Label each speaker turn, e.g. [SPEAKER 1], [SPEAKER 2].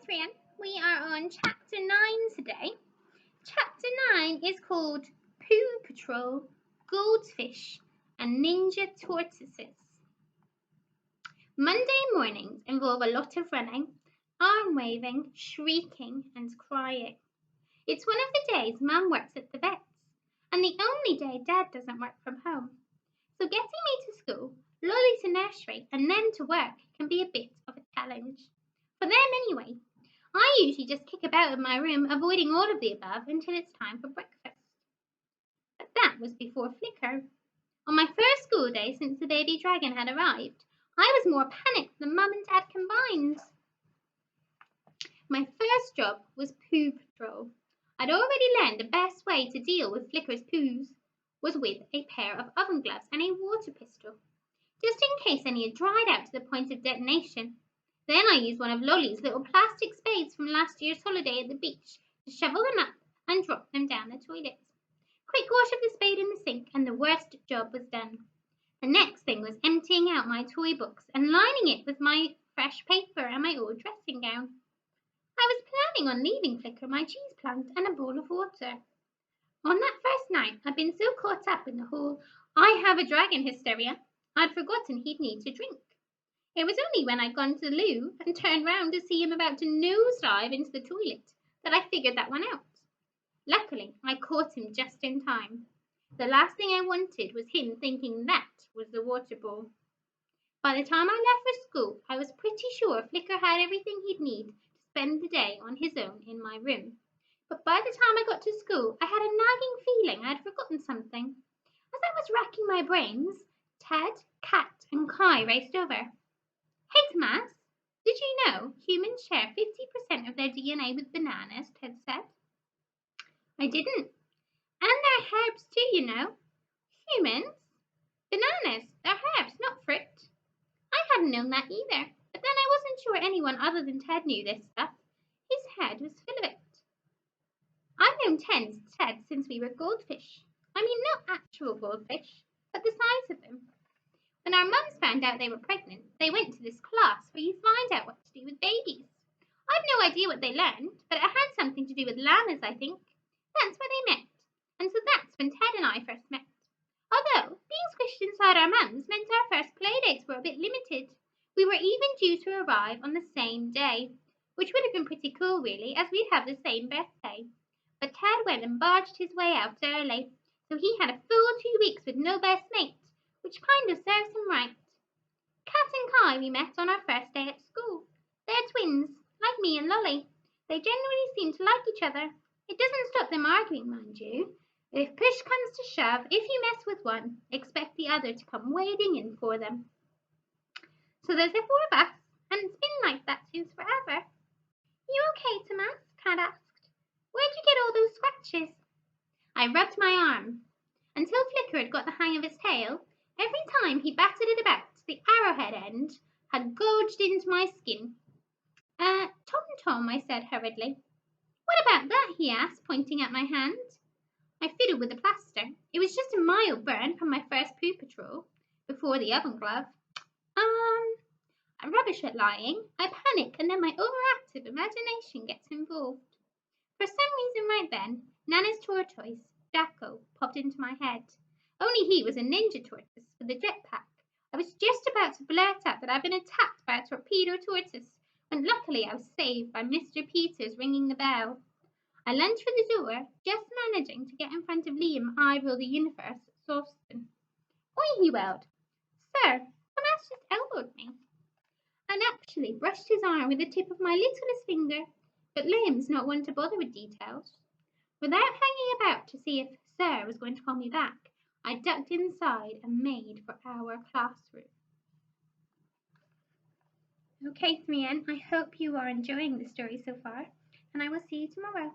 [SPEAKER 1] friend. We are on chapter 9 today. Chapter 9 is called Poo Patrol, Goldfish, and Ninja Tortoises. Monday mornings involve a lot of running, arm waving, shrieking, and crying. It's one of the days Mum works at the vet's, and the only day Dad doesn't work from home. So getting me to school, Lolly to nursery, and then to work can be a bit of a challenge. For them anyway. I usually just kick about in my room, avoiding all of the above until it's time for breakfast. But that was before Flicker. On my first school day since the baby dragon had arrived, I was more panicked than Mum and Dad combined. My first job was Poo Patrol. I'd already learned the best way to deal with Flicker's poos was with a pair of oven gloves and a water pistol, just in case any had dried out to the point of detonation. Then I used one of Lolly's little plastic spades from last year's holiday at the beach to shovel them up and drop them down the toilet. Quick wash of the spade in the sink and the worst job was done. The next thing was emptying out my toy box and lining it with my fresh paper and my old dressing gown. I was planning on leaving Flicker my cheese plant and a bowl of water. On that first night, I'd been so caught up in the whole I have a dragon hysteria, I'd forgotten he'd need to drink. It was only when I'd gone to the loo and turned round to see him about to nosedive into the toilet that I figured that one out. Luckily, I caught him just in time. The last thing I wanted was him thinking that was the water bowl. By the time I left for school, I was pretty sure Flicker had everything he'd need to spend the day on his own in my room. But by the time I got to school, I had a nagging feeling I'd forgotten something. As I was racking my brains, Ted, Cat, and Kai raced over. Hey, Tomas, did you know humans share 50% of their DNA with bananas, Ted said. I didn't. And they're herbs too, you know. Humans? Bananas, they're herbs, not fruit. I hadn't known that either, but then I wasn't sure anyone other than Ted knew this stuff. His head was full of it. I've known Ted since we were goldfish. I mean, not actual goldfish, but the size of them. When our mums found out they were pregnant, they went to this class where you find out what to do with babies. I've no idea what they learned, but it had something to do with llamas, I think. That's where they met. And so that's when Ted and I first met. Although, being squished inside our mums meant our first playdates were a bit limited. We were even due to arrive on the same day, which would have been pretty cool, really, as we'd have the same birthday. But Ted went and barged his way out early, so he had a full 2 weeks with no best mate, which kind of serves him right. Cat and Kai we met on our first day at school. They're twins, like me and Lolly. They generally seem to like each other. It doesn't stop them arguing, mind you. But if push comes to shove, if you mess with one, expect the other to come wading in for them. So there's the 4 of us, and it's been like that since forever. You okay, Tomas? Cat asked. Where'd you get all those scratches? I rubbed my arm. Until Flicker had got the hang of his tail, every time he batted it about, the arrowhead end had gouged into my skin. Tom, I said hurriedly. What about that? He asked, pointing at my hand. I fiddled with the plaster. It was just a mild burn from my first Poo Patrol, before the oven glove. I'm rubbish at lying. I panic, and then my overactive imagination gets involved. For some reason right then, Nana's tortoise, Jacko, popped into my head. Only he was a ninja tortoise with a jetpack. I was just about to blurt out that I'd been attacked by a torpedo tortoise, when luckily I was saved by Mr. Peters ringing the bell. I lunged for the door, just managing to get in front of Liam, I rule the universe, Sawston. Oi, he wailed. Sir, Tomas just elbowed me. And actually brushed his arm with the tip of my littlest finger, but Liam's not one to bother with details. Without hanging about to see if Sir was going to call me back, I ducked inside and made for our classroom. Okay, 3N, I hope you are enjoying the story so far, and I will see you tomorrow.